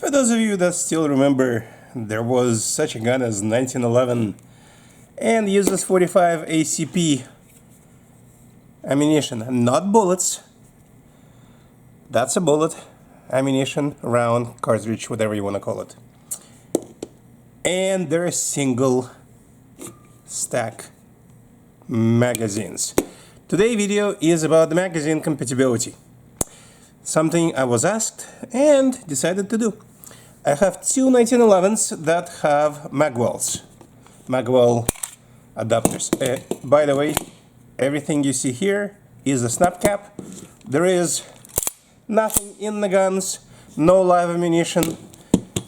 For those of you that still remember, there was such a gun as 1911 and uses 45 ACP ammunition, not bullets. That's a bullet, ammunition, round, cartridge, whatever you want to call it. And they're single stack magazines. Today's video is about the magazine compatibility. Something I was asked and decided to do. I have two 1911s that have magwells, magwell adapters. By the way, everything you see here is a snap cap. There is nothing in the guns, no live ammunition,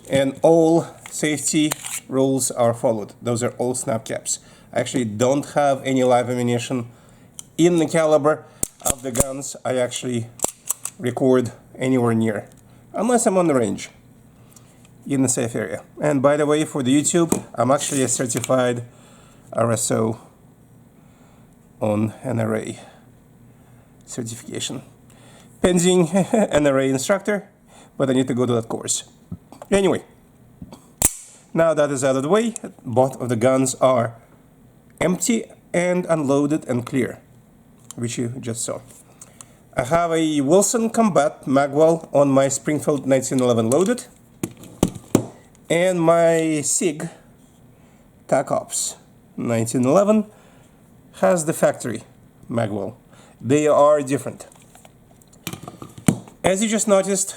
and all safety rules are followed. Those are all snap caps. I actually don't have any live ammunition in the caliber of the guns I actually record anywhere near, unless I'm on the range in the safe area. And by the way, for the YouTube, I'm actually a certified RSO on NRA certification. Pending NRA instructor, but I need to go to that course. Anyway, now that is out of the way, both of the guns are empty and unloaded and clear, which you just saw. I have a Wilson Combat magwell on my Springfield 1911 loaded, and my SIG TAC Ops 1911 has the factory magwell. They are different. As you just noticed,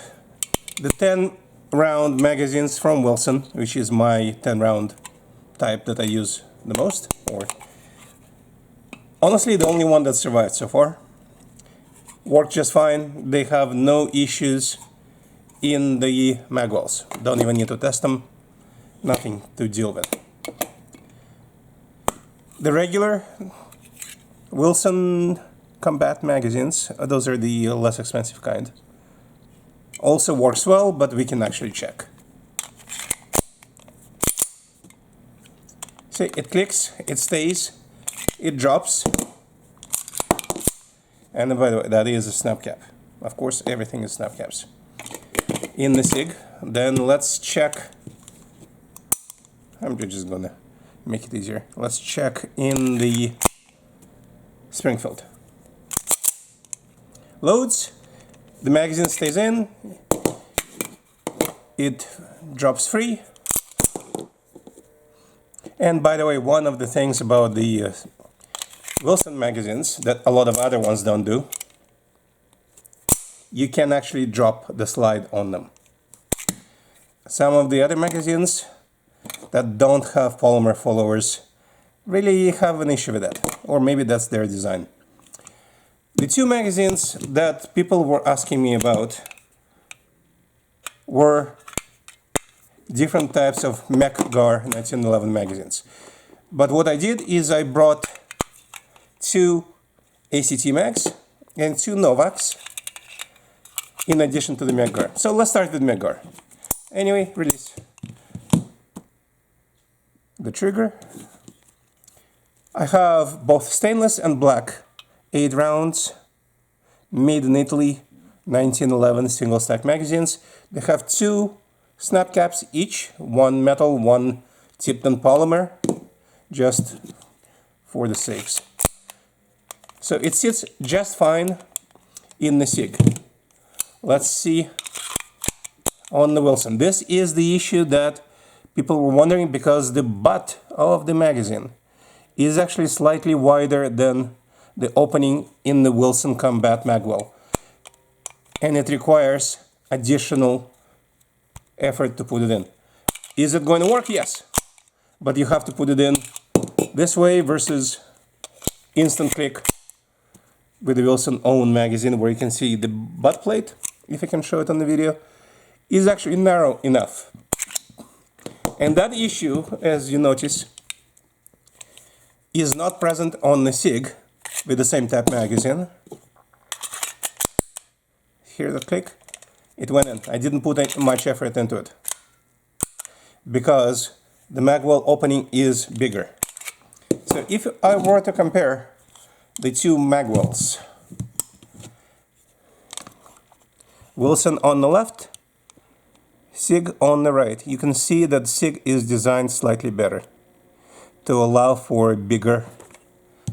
the 10 round magazines from Wilson, which is my 10 round type that I use the most, or honestly the only one that survived so far, work just fine. They have no issues in the magwells. Don't even need to test them. Nothing to deal with. The regular Wilson Combat magazines, those are the less expensive kind, also works well, but we can actually check. See, it clicks, it stays, it drops. And by the way, that is a snap cap. Of course, everything is snap caps in the SIG. Then let's check. I'm just gonna make it easier. Let's check in the Springfield. Loads, the magazine stays in, it drops free. And by the way, one of the things about the Wilson magazines that a lot of other ones don't do, you can actually drop the slide on them. Some of the other magazines that don't have polymer followers really have an issue with that, or maybe that's their design. The two magazines that people were asking me about were different types of MecGar 1911 magazines. But what I did is I brought two ACT Mags and two Novaks in addition to the MecGar. So let's start with MecGar. Anyway, release the trigger. I have both stainless and black 8 rounds, made in Italy, 1911 single stack magazines. They have two snap caps each, one metal, one tipped in polymer, just for the sakes. So it sits just fine in the SIG. Let's see on the Wilson. This is the issue that people were wondering, because the butt of the magazine is actually slightly wider than the opening in the Wilson Combat magwell. And it requires additional effort to put it in. Is it going to work? Yes. But you have to put it in this way versus instant click with the Wilson own magazine, where you can see the butt plate, if I can show it on the video, is actually narrow enough. And that issue, as you notice, is not present on the SIG with the same type magazine. Hear the click? It went in. I didn't put much effort into it because the magwell opening is bigger. So if I were to compare the two magwells, Wilson on the left, SIG on the right. You can see that SIG is designed slightly better to allow for a bigger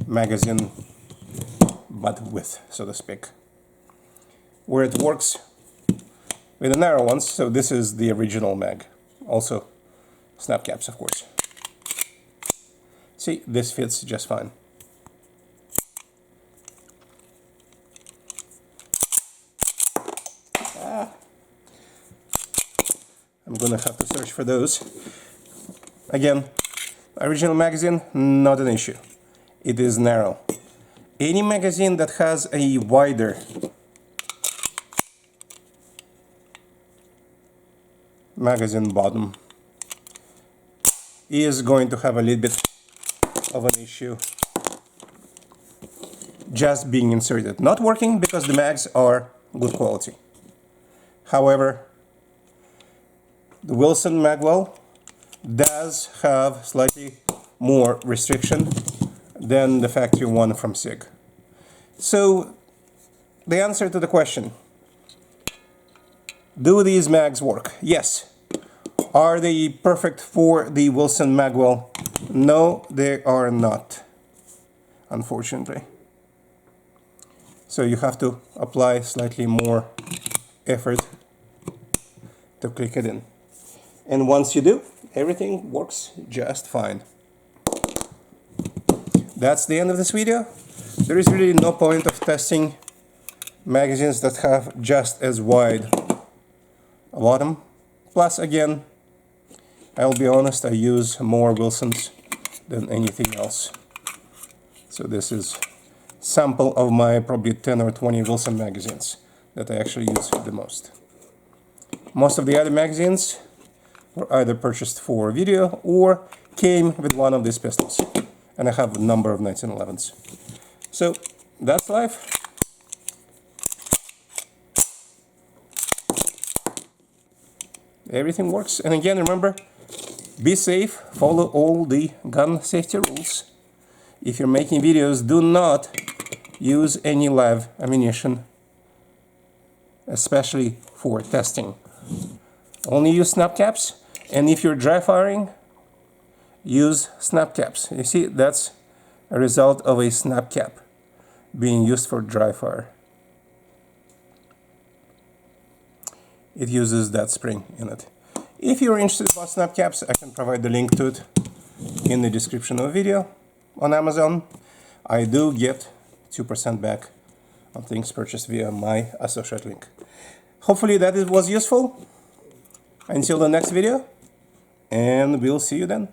magazine butt width, so to speak. Where it works with the narrow ones, so this is the original mag. Also snap caps, of course. See, this fits just fine. I'm gonna have to search for those. Again, original magazine, not an issue. It is narrow. Any magazine that has a wider magazine bottom is going to have a little bit of an issue just being inserted. Not working because the mags are good quality. However, the Wilson Magwell does have slightly more restriction than the factory one from SIG. So the answer to the question, do these mags work? Yes. Are they perfect for the Wilson Magwell? No, they are not, unfortunately. So you have to apply slightly more effort to click it in. And once you do, everything works just fine. That's the end of this video. There is really no point of testing magazines that have just as wide a bottom. Plus, again, I'll be honest, I use more Wilsons than anything else. So this is sample of my probably 10 or 20 Wilson magazines that I actually use the most. Most of the other magazines were either purchased for video or came with one of these pistols. And I have a number of 1911s. So that's life. Everything works. And again, remember, be safe, follow all the gun safety rules. If you're making videos, do not use any live ammunition, especially for testing. Only use snap caps, and if you're dry firing, use snap caps. You see, that's a result of a snap cap being used for dry fire. It uses that spring in it. If you're interested about snap caps, I can provide the link to it in the description of the video on Amazon. I do get 2% back on things purchased via my associate link. Hopefully that was useful. Until the next video, and we'll see you then.